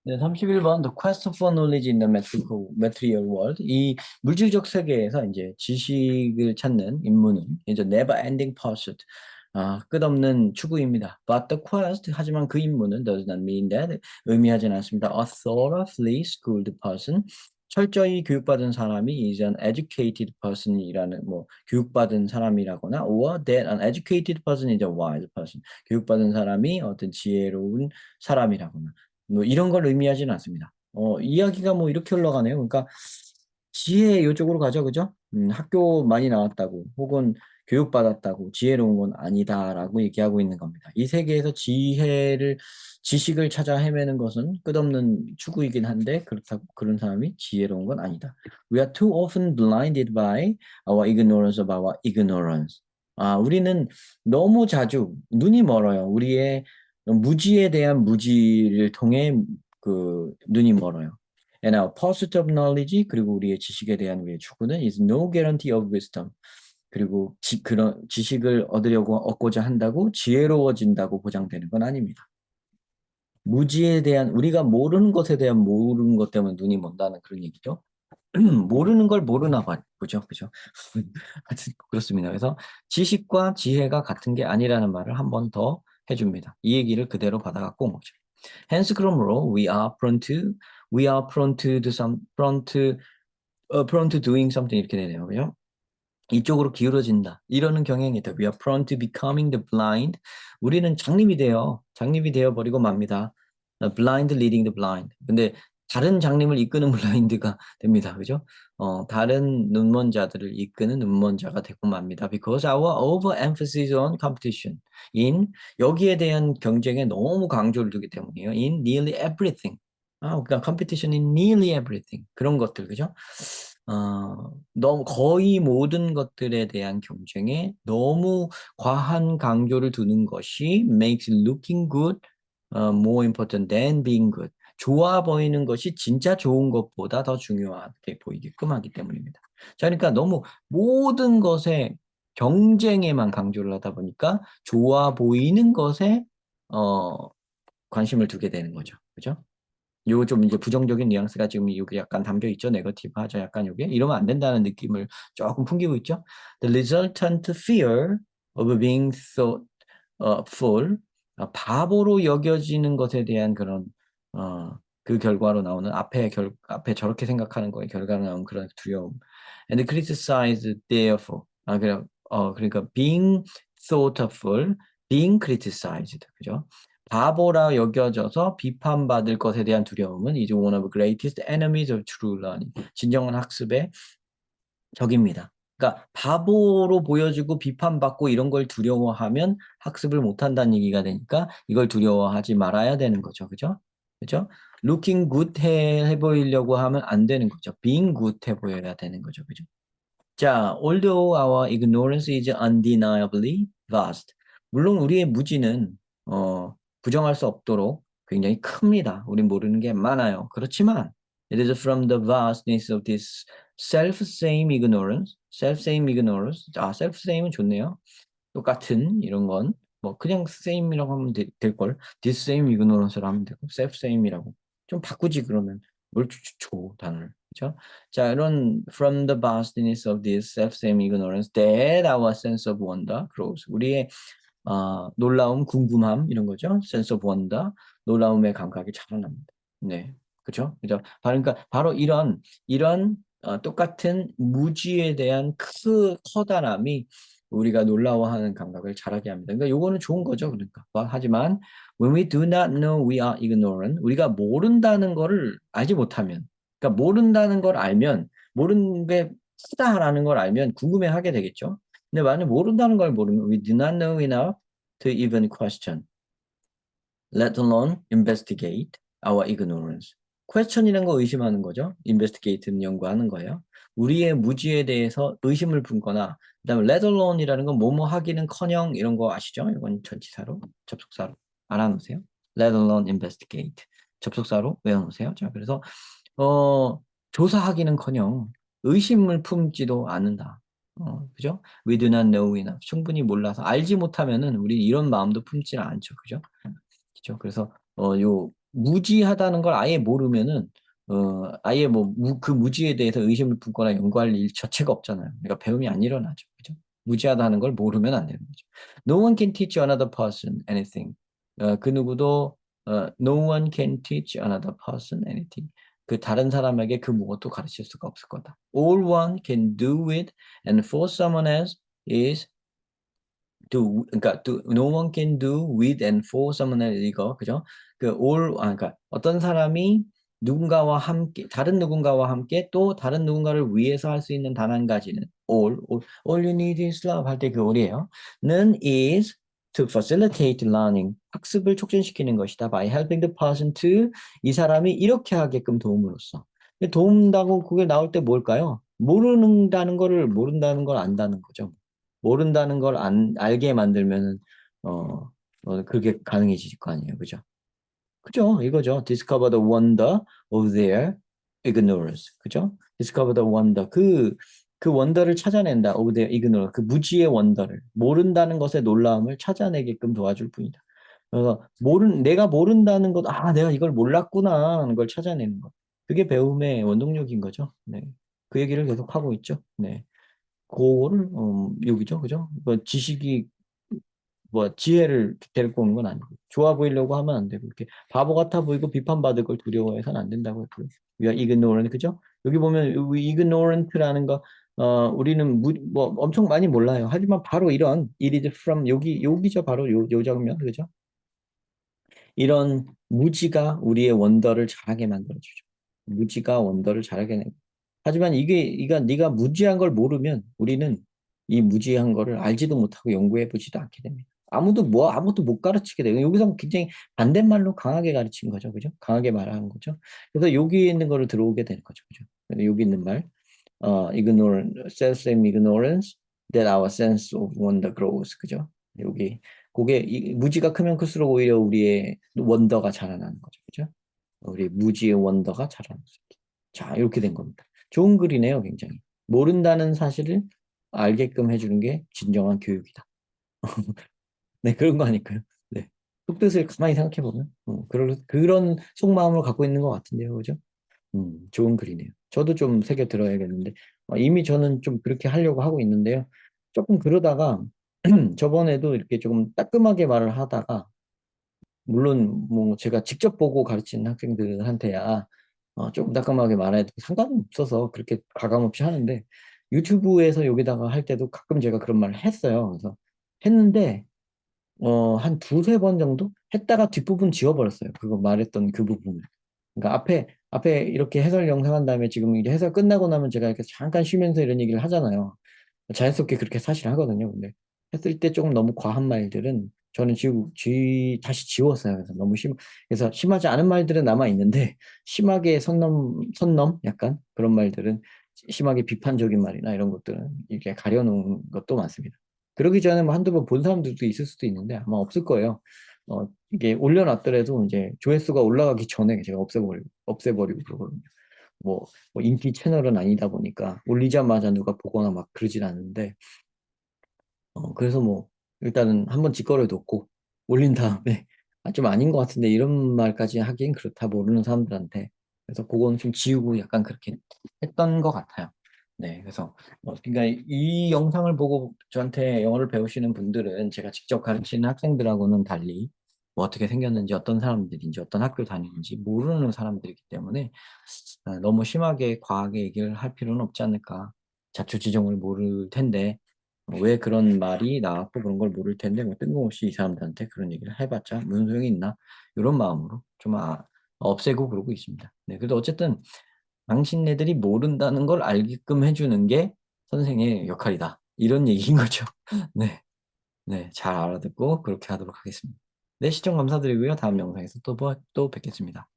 네, 31번 The Quest for Knowledge in the Material World. 이 물질적 세계에서 이제 지식을 찾는 임무는 이제 never ending pursuit. 끝없는 추구입니다. But the quest, 하지만 그 임무는 does not mean that, 의미하진 않습니다. A thoroughly schooled person, 철저히 교육받은 사람이 is an educated person이라는 뭐 교육받은 사람이라거나 or that an educated person is a wise person, 교육받은 사람이 어떤 지혜로운 사람이라거나 뭐 이런 걸 의미하지는 않습니다. 이야기가 뭐 이렇게 흘러가네요. 그러니까 지혜 이쪽으로 가죠, 그죠? 학교 많이 나왔다고 혹은 교육받았다고 지혜로운 건 아니다라고 얘기하고 있는 겁니다. 이 세계에서 지식을 찾아 헤매는 것은 끝없는 추구이긴 한데 그렇다고 그런 사람이 지혜로운 건 아니다. We are too often blinded by our ignorance of our ignorance. 우리는 너무 자주 눈이 멀어요. 우리의 무지에 대한 무지를 통해 그 눈이 멀어요. And our pursuit of knowledge, 그리고 우리의 지식에 대한 우리의 추구는 is no guarantee of wisdom. 그리고 그런 지식을 얻고자 한다고 지혜로워진다고 보장되는 건 아닙니다. 무지에 대한 우리가 모르는 것에 대한 모르는 것 때문에 눈이 먼다는 그런 얘기죠. 모르는 걸 모르나 보죠, 그죠? 하여튼 그렇습니다. 그래서 지식과 지혜가 같은 게 아니라는 말을 한 번 더 해줍니다. 이 얘기를 그대로 받아갖고 온 거죠. Hence 그러므로 we are prone to do some prone to doing something 이렇게 되네요. 그죠? 이쪽으로 기울어진다. 이러는 경향이 있다. We are prone to becoming the blind. 우리는 장님이 되어 버리고 맙니다. blind leading the blind. 근데 다른 장님을 이끄는 블라인드가 됩니다. 그죠? 다른 눈먼 자들을 이끄는 눈먼 자가 되고 맙니다. Because our overemphasis on competition. 여기에 대한 경쟁에 너무 강조를 두기 때문이에요. In nearly everything. 그러니까 competition in nearly everything. 그런 것들, 그죠? 너무 거의 모든 것들에 대한 경쟁에 너무 과한 강조를 두는 것이 makes looking good more important than being good. 좋아 보이는 것이 진짜 좋은 것보다 더 중요하게 보이게끔 하기 때문입니다. 자, 그러니까 너무 모든 것에 경쟁에만 강조를 하다 보니까 좋아 보이는 것에 어, 관심을 두게 되는 거죠. 그죠? 요 좀 이제 부정적인 뉘앙스가 지금 여기 약간 담겨 있죠. 네거티브 하죠. 약간 요게 이러면 안 된다는 느낌을 조금 풍기고 있죠. The resultant fear of being thought full, 바보로 여겨지는 것에 대한 그런 그 결과로 나오는 앞에 저렇게 생각하는 거에 결과로 나오는 그런 두려움. And criticized therefore. 그러니까 being thought full, being criticized. 그죠? 바보라 여겨져서 비판받을 것에 대한 두려움은 is one of the greatest enemies of true learning. 진정한 학습의 적입니다. 그러니까 바보로 보여지고 비판받고 이런 걸 두려워하면 학습을 못한다는 얘기가 되니까 이걸 두려워하지 말아야 되는 거죠. 그죠? 그죠? looking good 해 보이려고 하면 안 되는 거죠. being good 해 보여야 되는 거죠. 그죠? 자, although our ignorance is undeniably vast. 물론 우리의 무지는 부정할 수 없도록 굉장히 큽니다. 우린 모르는 게 많아요. 그렇지만 it is from the vastness of this self-same ignorance. self-same은 좋네요. 똑같은 이런 건 뭐 그냥 same이라고 하면 될 걸. this same ignorance로 하면 되고 self-same이라고 좀 바꾸지 그러면 뭘 줘, 단어를. 그렇죠? 자, 이런 from the vastness of this self-same ignorance that our sense of wonder grows. 우리의 놀라움, 궁금함 이런 거죠. sense of wonder, 놀라움의 감각이 자라납니다. 네, 그렇죠? 그죠? 그러니까 바로 이런 똑같은 무지에 대한 커다람이 우리가 놀라워하는 감각을 자라게 합니다. 그러니까 요거는 좋은 거죠. 그러니까 하지만 when we do not know we are ignorant, 우리가 모른다는 거를 알지 못하면, 그러니까 모른다는 걸 알면 모르는 게 크다라는 걸 알면 궁금해하게 되겠죠. 근데 만약 모른다는 걸 모르면 we do not know enough to even question, let alone investigate our ignorance. question이라는 거 의심하는 거죠. investigate는 연구하는 거예요. 우리의 무지에 대해서 의심을 품거나 그다음에 let alone이라는 건 뭐뭐 하기는커녕 이런 거 아시죠? 이건 전치사로 접속사로 알아놓으세요. let alone investigate 접속사로 외워놓으세요. 자, 그래서 조사하기는커녕 의심을 품지도 않는다. 그죠? We do not know enough. 충분히 몰라서 알지 못하면은 우리 이런 마음도 품지는 않죠. 그죠? 그죠? 그래서 요 무지하다는 걸 아예 모르면은 아예 뭐 그 무지에 대해서 의심을 품거나 연구할 일 자체가 없잖아요. 그러니까 배움이 안 일어나죠. 그죠? 무지하다는 걸 모르면 안 되는 거죠. No one can teach another person anything. 그 누구도 no one can teach another person anything. 그 다른 사람에게 그 무엇도 가르칠 수가 없을 거다. All one can do it and for someone else is 그러니까 no one can do with and for someone else 이거 그죠? 그러니까 어떤 사람이 누군가와 함께 다른 누군가와 함께 또 다른 누군가를 위해서 할 수 있는 단 한 가지는 all you need is love 할 때 그 all이에요. 는 is to facilitate learning 학습을 촉진시키는 것이다. By helping the person to 이 사람이 이렇게 하게끔 도움으로써 도움다고 그게 나올 때 뭘까요? 모른다는 걸 안다는 거죠. 모른다는 걸 알게 만들면은 그게 가능해질 거 아니에요, 그죠? 그죠? 이거죠. Discover the wonder of their ignorance, 그죠? Discover the wonder 그 원더를 찾아낸다. of their ignorance 그 무지의 원더를 모른다는 것의 놀라움을 찾아내게끔 도와줄 뿐이다. 그래서 내가 모른다는 것, 내가 이걸 몰랐구나 하는 걸 찾아내는 것. 그게 배움의 원동력인 거죠. 네. 그 얘기를 계속 하고 있죠. 네. 그거를 여기죠, 그죠? 뭐 지식이 뭐 지혜를 데리고 오는 건 아니고 좋아 보이려고 하면 안 되고 이렇게 바보 같아 보이고 비판받을 걸 두려워해서는 안 된다고 했고요. 우리가 ignorant 그죠? 여기 보면 ignorant라는 거 우리는 뭐 엄청 많이 몰라요. 하지만 바로 이런 it is from 여기죠 바로 요 장면 그죠? 이런 무지가 우리의 원더를 잘하게 만들어주죠. 무지가 원더를 잘하게 내. 하지만 네가 무지한 걸 모르면 우리는 이 무지한 거를 알지도 못하고 연구해 보지도 않게 됩니다. 아무도 못 가르치게 돼요. 여기서 굉장히 반대말로 강하게 가르친 거죠. 그죠? 강하게 말하는 거죠. 그래서 여기 있는 거를 들어오게 되는 거죠. 그죠? 여기 있는 말, self-same ignorance that our sense of wonder grows. 그죠? 무지가 크면 클수록 오히려 우리의 원더가 자라나는 거죠. 그죠? 우리 무지의 원더가 자라나는 거죠. 자, 이렇게 된 겁니다. 좋은 글이네요, 굉장히. 모른다는 사실을 알게끔 해주는 게 진정한 교육이다. 네, 그런 거 아닐까요? 네. 속뜻을 가만히 생각해보면, 그런 속마음을 갖고 있는 것 같은데요, 그죠? 좋은 글이네요. 저도 좀 새겨 들어야겠는데, 이미 저는 좀 그렇게 하려고 하고 있는데요. 조금 그러다가, 저번에도 이렇게 조금 따끔하게 말을 하다가, 물론 뭐 제가 직접 보고 가르치는 학생들한테야 조금 따끔하게 말해도 상관은 없어서 그렇게 가감 없이 하는데 유튜브에서 여기다가 할 때도 가끔 제가 그런 말을 했어요. 그래서 했는데 한 두세 번 정도 했다가 뒷부분 지워버렸어요. 그거 말했던 그 부분을. 그러니까 앞에 이렇게 해설 영상 한 다음에 지금 이제 해설 끝나고 나면 제가 이렇게 잠깐 쉬면서 이런 얘기를 하잖아요. 자연스럽게 그렇게 사실 하거든요. 근데 했을 때 조금 너무 과한 말들은 저는 다시 지웠어요. 그래서 심하지 않은 말들은 남아 있는데 심하게 선넘 약간 그런 말들은 심하게 비판적인 말이나 이런 것들은 이렇게 가려놓은 것도 많습니다. 그러기 전에 뭐 한두 번 본 사람들도 있을 수도 있는데 아마 없을 거예요. 이게 올려놨더라도 이제 조회수가 올라가기 전에 제가 없애버리고 그러거든요. 뭐 인기 채널은 아니다 보니까 올리자마자 누가 보거나 막 그러진 않는데 그래서 뭐 일단은 한번 직거래 놓고 올린 다음에 좀 아닌 것 같은데 이런 말까지 하긴 그렇다 모르는 사람들한테 그래서 그건 좀 지우고 약간 그렇게 했던 것 같아요. 네, 그래서 그러니까 이 영상을 보고 저한테 영어를 배우시는 분들은 제가 직접 가르치는 학생들하고는 달리 뭐 어떻게 생겼는지 어떤 사람들인지 어떤 학교 다니는지 모르는 사람들이기 때문에 너무 심하게 과하게 얘기를 할 필요는 없지 않을까. 자초지종을 모를 텐데 왜 그런 말이 나왔고 그런 걸 모를 텐데 뭐 뜬금없이 이 사람들한테 그런 얘기를 해봤자 무슨 소용이 있나 이런 마음으로 좀 없애고 그러고 있습니다. 네, 그래도 어쨌든 당신네들이 모른다는 걸 알게끔 해주는 게 선생의 역할이다. 이런 얘기인 거죠. 네, 네, 잘 알아듣고 그렇게 하도록 하겠습니다. 네, 시청 감사드리고요. 다음 영상에서 또 뵙겠습니다.